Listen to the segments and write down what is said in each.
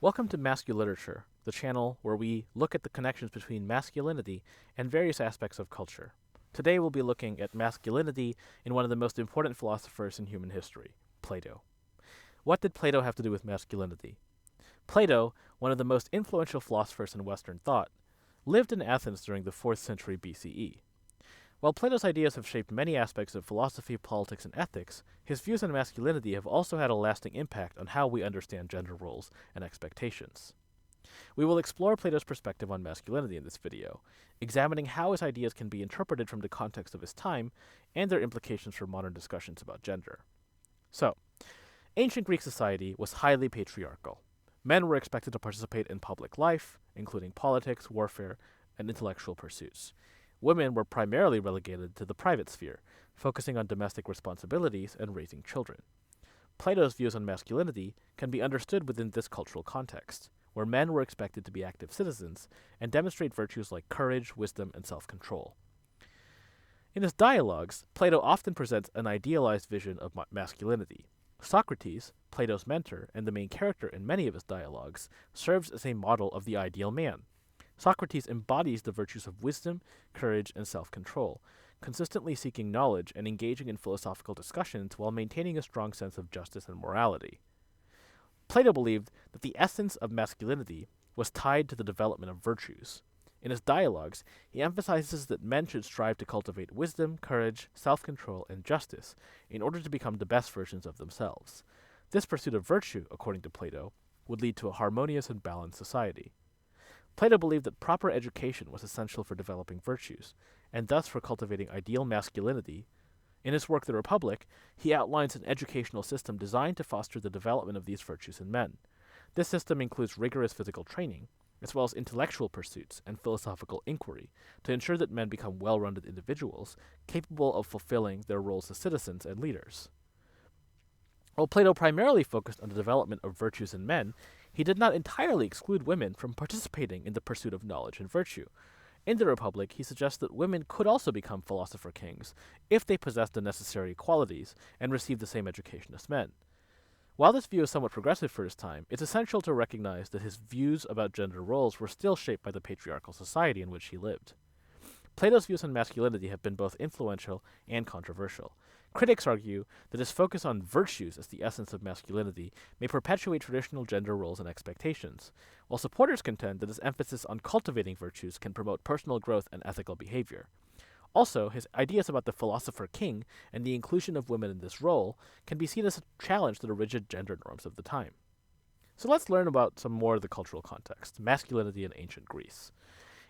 Welcome to Masculiterature, the channel where we look at the connections between masculinity and various aspects of culture. Today we'll be looking at masculinity in one of the most important philosophers in human history, Plato. What did Plato have to do with masculinity? Plato, one of the most influential philosophers in Western thought, lived in Athens during the 4th century BCE. While Plato's ideas have shaped many aspects of philosophy, politics, and ethics, his views on masculinity have also had a lasting impact on how we understand gender roles and expectations. We will explore Plato's perspective on masculinity in this video, examining how his ideas can be interpreted from the context of his time and their implications for modern discussions about gender. So, ancient Greek society was highly patriarchal. Men were expected to participate in public life, including politics, warfare, and intellectual pursuits. Women were primarily relegated to the private sphere, focusing on domestic responsibilities and raising children. Plato's views on masculinity can be understood within this cultural context, where men were expected to be active citizens and demonstrate virtues like courage, wisdom, and self-control. In his dialogues, Plato often presents an idealized vision of masculinity. Socrates, Plato's mentor and the main character in many of his dialogues, serves as a model of the ideal man. Socrates embodies the virtues of wisdom, courage, and self-control, consistently seeking knowledge and engaging in philosophical discussions while maintaining a strong sense of justice and morality. Plato believed that the essence of masculinity was tied to the development of virtues. In his dialogues, he emphasizes that men should strive to cultivate wisdom, courage, self-control, and justice in order to become the best versions of themselves. This pursuit of virtue, according to Plato, would lead to a harmonious and balanced society. Plato believed that proper education was essential for developing virtues, and thus for cultivating ideal masculinity. In his work The Republic, he outlines an educational system designed to foster the development of these virtues in men. This system includes rigorous physical training, as well as intellectual pursuits and philosophical inquiry, to ensure that men become well-rounded individuals, capable of fulfilling their roles as citizens and leaders. While Plato primarily focused on the development of virtues in men, he did not entirely exclude women from participating in the pursuit of knowledge and virtue. In The Republic, he suggests that women could also become philosopher kings if they possessed the necessary qualities and received the same education as men. While this view is somewhat progressive for his time, it's essential to recognize that his views about gender roles were still shaped by the patriarchal society in which he lived. Plato's views on masculinity have been both influential and controversial. Critics argue that his focus on virtues as the essence of masculinity may perpetuate traditional gender roles and expectations, while supporters contend that his emphasis on cultivating virtues can promote personal growth and ethical behavior. Also, his ideas about the philosopher king and the inclusion of women in this role can be seen as a challenge to the rigid gender norms of the time. So let's learn about some more of the cultural context, masculinity in ancient Greece.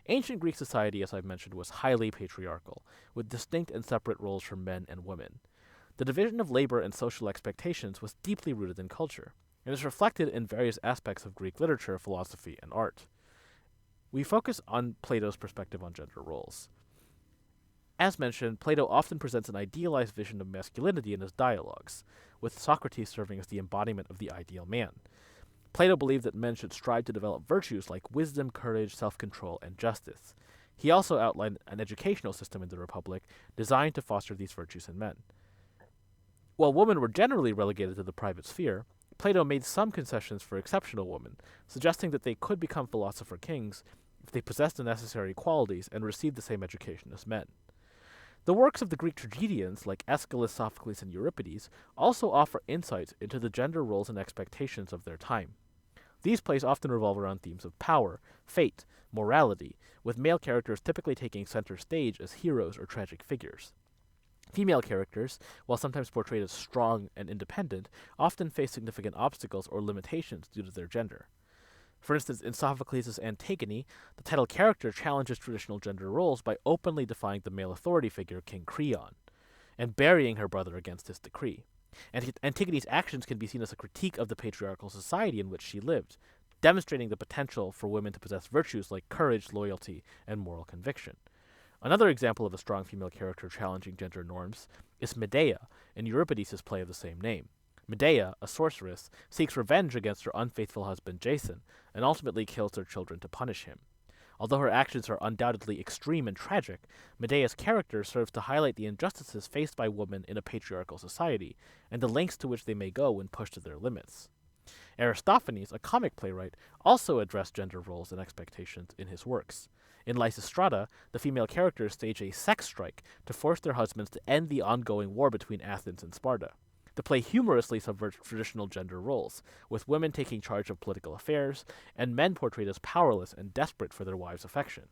Ancient Greek society, as I've mentioned, was highly patriarchal, with distinct and separate roles for men and women. The division of labor and social expectations was deeply rooted in culture, and is reflected in various aspects of Greek literature, philosophy, and art. We focus on Plato's perspective on gender roles. As mentioned, Plato often presents an idealized vision of masculinity in his dialogues, with Socrates serving as the embodiment of the ideal man. Plato believed that men should strive to develop virtues like wisdom, courage, self-control, and justice. He also outlined an educational system in the Republic designed to foster these virtues in men. While women were generally relegated to the private sphere, Plato made some concessions for exceptional women, suggesting that they could become philosopher kings if they possessed the necessary qualities and received the same education as men. The works of the Greek tragedians, like Aeschylus, Sophocles, and Euripides, also offer insights into the gender roles and expectations of their time. These plays often revolve around themes of power, fate, morality, with male characters typically taking center stage as heroes or tragic figures. Female characters, while sometimes portrayed as strong and independent, often face significant obstacles or limitations due to their gender. For instance, in Sophocles' Antigone, the title character challenges traditional gender roles by openly defying the male authority figure King Creon, and burying her brother against his decree. Antigone's actions can be seen as a critique of the patriarchal society in which she lived, demonstrating the potential for women to possess virtues like courage, loyalty, and moral conviction. Another example of a strong female character challenging gender norms is Medea in Euripides' play of the same name. Medea, a sorceress, seeks revenge against her unfaithful husband Jason, and ultimately kills their children to punish him. Although her actions are undoubtedly extreme and tragic, Medea's character serves to highlight the injustices faced by women in a patriarchal society, and the lengths to which they may go when pushed to their limits. Aristophanes, a comic playwright, also addressed gender roles and expectations in his works. In Lysistrata, the female characters stage a sex strike to force their husbands to end the ongoing war between Athens and Sparta. The play humorously subverts traditional gender roles, with women taking charge of political affairs and men portrayed as powerless and desperate for their wives' affection.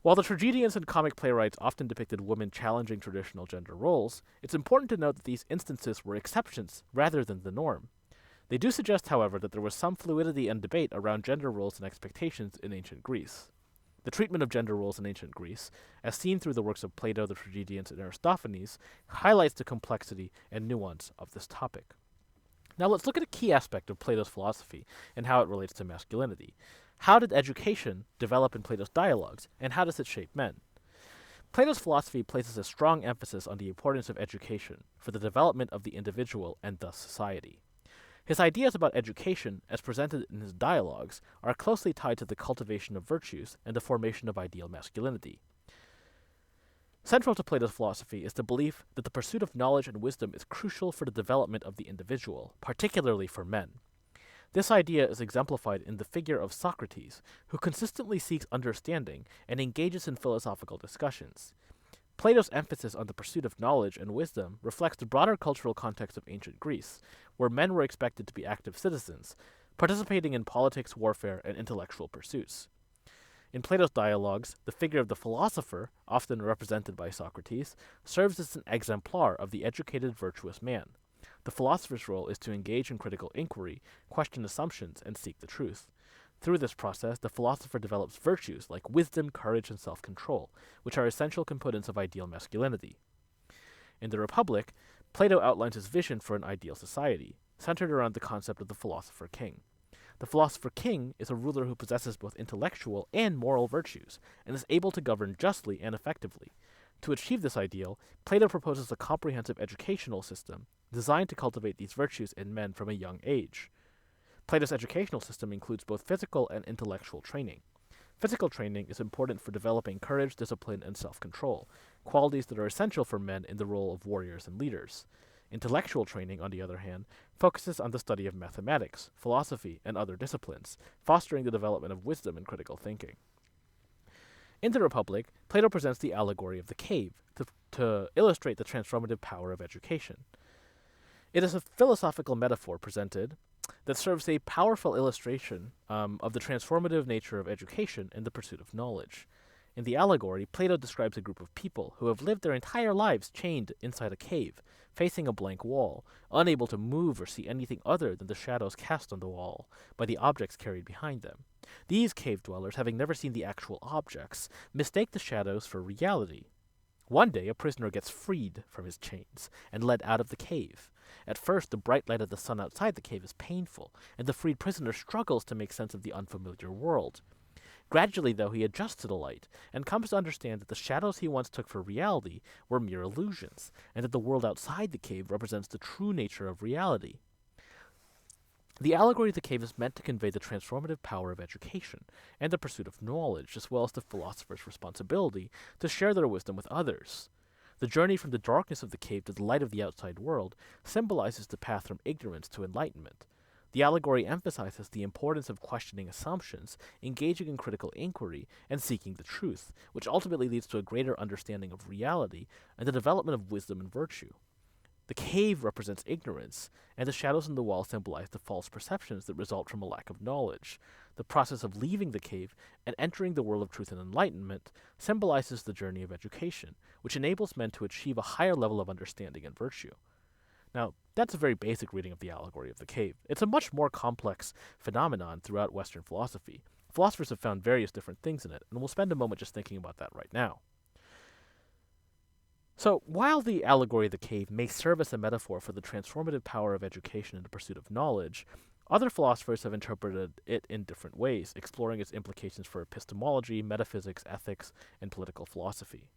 While the tragedians and comic playwrights often depicted women challenging traditional gender roles, it's important to note that these instances were exceptions rather than the norm. They do suggest, however, that there was some fluidity and debate around gender roles and expectations in ancient Greece. The treatment of gender roles in ancient Greece, as seen through the works of Plato, the tragedians, and Aristophanes, highlights the complexity and nuance of this topic. Now let's look at a key aspect of Plato's philosophy and how it relates to masculinity. How did education develop in Plato's dialogues, and how does it shape men? Plato's philosophy places a strong emphasis on the importance of education for the development of the individual and thus society. His ideas about education, as presented in his dialogues, are closely tied to the cultivation of virtues and the formation of ideal masculinity. Central to Plato's philosophy is the belief that the pursuit of knowledge and wisdom is crucial for the development of the individual, particularly for men. This idea is exemplified in the figure of Socrates, who consistently seeks understanding and engages in philosophical discussions. Plato's emphasis on the pursuit of knowledge and wisdom reflects the broader cultural context of ancient Greece, where men were expected to be active citizens, participating in politics, warfare, and intellectual pursuits. In Plato's dialogues, the figure of the philosopher, often represented by Socrates, serves as an exemplar of the educated, virtuous man. The philosopher's role is to engage in critical inquiry, question assumptions, and seek the truth. Through this process, the philosopher develops virtues like wisdom, courage, and self-control, which are essential components of ideal masculinity. In the Republic, Plato outlines his vision for an ideal society, centered around the concept of the philosopher king. The philosopher king is a ruler who possesses both intellectual and moral virtues, and is able to govern justly and effectively. To achieve this ideal, Plato proposes a comprehensive educational system designed to cultivate these virtues in men from a young age. Plato's educational system includes both physical and intellectual training. Physical training is important for developing courage, discipline, and self-control, qualities that are essential for men in the role of warriors and leaders. Intellectual training, on the other hand, focuses on the study of mathematics, philosophy, and other disciplines, fostering the development of wisdom and critical thinking. In the Republic, Plato presents the allegory of the cave to illustrate the transformative power of education. It is a philosophical metaphor presented that serves a powerful illustration of the transformative nature of education and the pursuit of knowledge. In the allegory, Plato describes a group of people who have lived their entire lives chained inside a cave, facing a blank wall, unable to move or see anything other than the shadows cast on the wall by the objects carried behind them. These cave dwellers, having never seen the actual objects, mistake the shadows for reality. One day, a prisoner gets freed from his chains and led out of the cave. At first, the bright light of the sun outside the cave is painful, and the freed prisoner struggles to make sense of the unfamiliar world. Gradually, though, he adjusts to the light, and comes to understand that the shadows he once took for reality were mere illusions, and that the world outside the cave represents the true nature of reality. The allegory of the cave is meant to convey the transformative power of education, and the pursuit of knowledge, as well as the philosopher's responsibility to share their wisdom with others. The journey from the darkness of the cave to the light of the outside world symbolizes the path from ignorance to enlightenment. The allegory emphasizes the importance of questioning assumptions, engaging in critical inquiry, and seeking the truth, which ultimately leads to a greater understanding of reality and the development of wisdom and virtue. The cave represents ignorance, and the shadows on the wall symbolize the false perceptions that result from a lack of knowledge. The process of leaving the cave and entering the world of truth and enlightenment symbolizes the journey of education, which enables men to achieve a higher level of understanding and virtue. Now, that's a very basic reading of the allegory of the cave. It's a much more complex phenomenon throughout Western philosophy. Philosophers have found various different things in it, and we'll spend a moment just thinking about that right now. So, while the allegory of the cave may serve as a metaphor for the transformative power of education in the pursuit of knowledge, other philosophers have interpreted it in different ways, exploring its implications for epistemology, metaphysics, ethics, and political philosophy.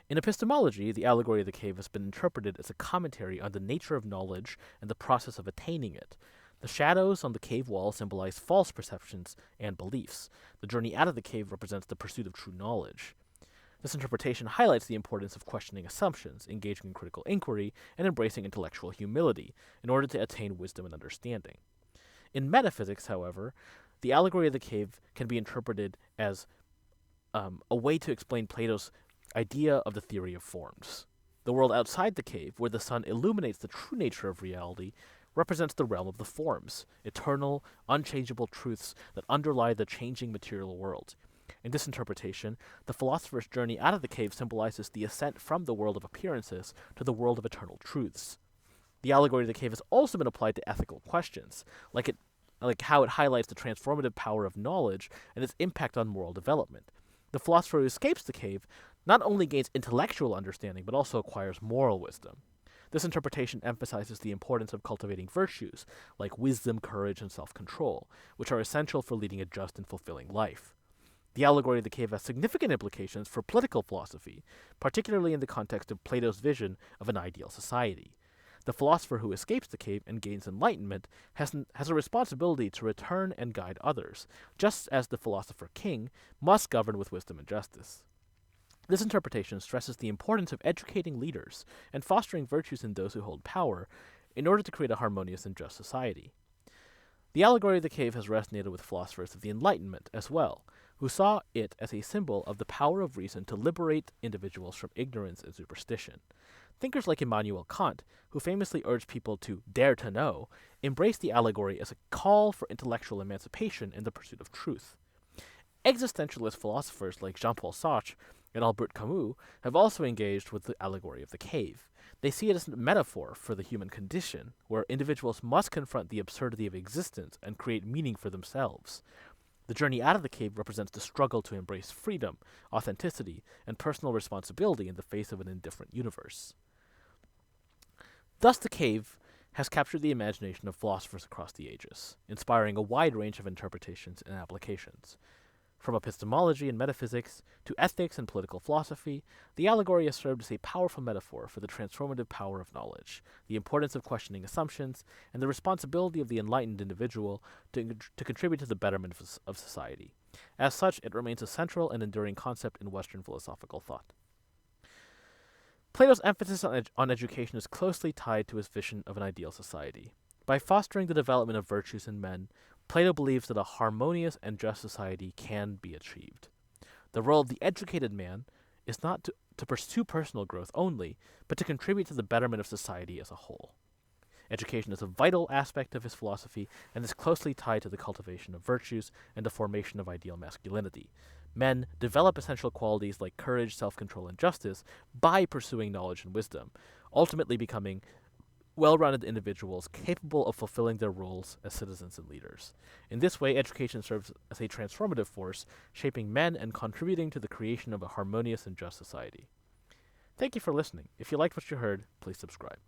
In epistemology, the allegory of the cave has been interpreted as a commentary on the nature of knowledge and the process of attaining it. The shadows on the cave wall symbolize false perceptions and beliefs. The journey out of the cave represents the pursuit of true knowledge. This interpretation highlights the importance of questioning assumptions, engaging in critical inquiry, and embracing intellectual humility in order to attain wisdom and understanding. In metaphysics, however, the allegory of the cave can be interpreted as a way to explain Plato's idea of the theory of forms. The world outside the cave, where the sun illuminates the true nature of reality, represents the realm of the forms, eternal, unchangeable truths that underlie the changing material world. In this interpretation, the philosopher's journey out of the cave symbolizes the ascent from the world of appearances to the world of eternal truths. The allegory of the cave has also been applied to ethical questions, like how it highlights the transformative power of knowledge and its impact on moral development. The philosopher who escapes the cave not only gains intellectual understanding, but also acquires moral wisdom. This interpretation emphasizes the importance of cultivating virtues, like wisdom, courage, and self-control, which are essential for leading a just and fulfilling life. The allegory of the cave has significant implications for political philosophy, particularly in the context of Plato's vision of an ideal society. The philosopher who escapes the cave and gains enlightenment has a responsibility to return and guide others, just as the philosopher king must govern with wisdom and justice. This interpretation stresses the importance of educating leaders and fostering virtues in those who hold power in order to create a harmonious and just society. The allegory of the cave has resonated with philosophers of the Enlightenment as well, who saw it as a symbol of the power of reason to liberate individuals from ignorance and superstition. Thinkers like Immanuel Kant, who famously urged people to dare to know, embraced the allegory as a call for intellectual emancipation in the pursuit of truth. Existentialist philosophers like Jean-Paul Sartre and Albert Camus have also engaged with the allegory of the cave. They see it as a metaphor for the human condition, where individuals must confront the absurdity of existence and create meaning for themselves. The journey out of the cave represents the struggle to embrace freedom, authenticity, and personal responsibility in the face of an indifferent universe. Thus, the cave has captured the imagination of philosophers across the ages, inspiring a wide range of interpretations and applications. From epistemology and metaphysics to ethics and political philosophy, the allegory has served as a powerful metaphor for the transformative power of knowledge, the importance of questioning assumptions, and the responsibility of the enlightened individual to contribute to the betterment of society. As such, it remains a central and enduring concept in Western philosophical thought. Plato's emphasis on education is closely tied to his vision of an ideal society. By fostering the development of virtues in men, Plato believes that a harmonious and just society can be achieved. The role of the educated man is not to pursue personal growth only, but to contribute to the betterment of society as a whole. Education is a vital aspect of his philosophy and is closely tied to the cultivation of virtues and the formation of ideal masculinity. Men develop essential qualities like courage, self-control, and justice by pursuing knowledge and wisdom, ultimately becoming well-rounded individuals capable of fulfilling their roles as citizens and leaders. In this way, education serves as a transformative force, shaping men and contributing to the creation of a harmonious and just society. Thank you for listening. If you liked what you heard, please subscribe.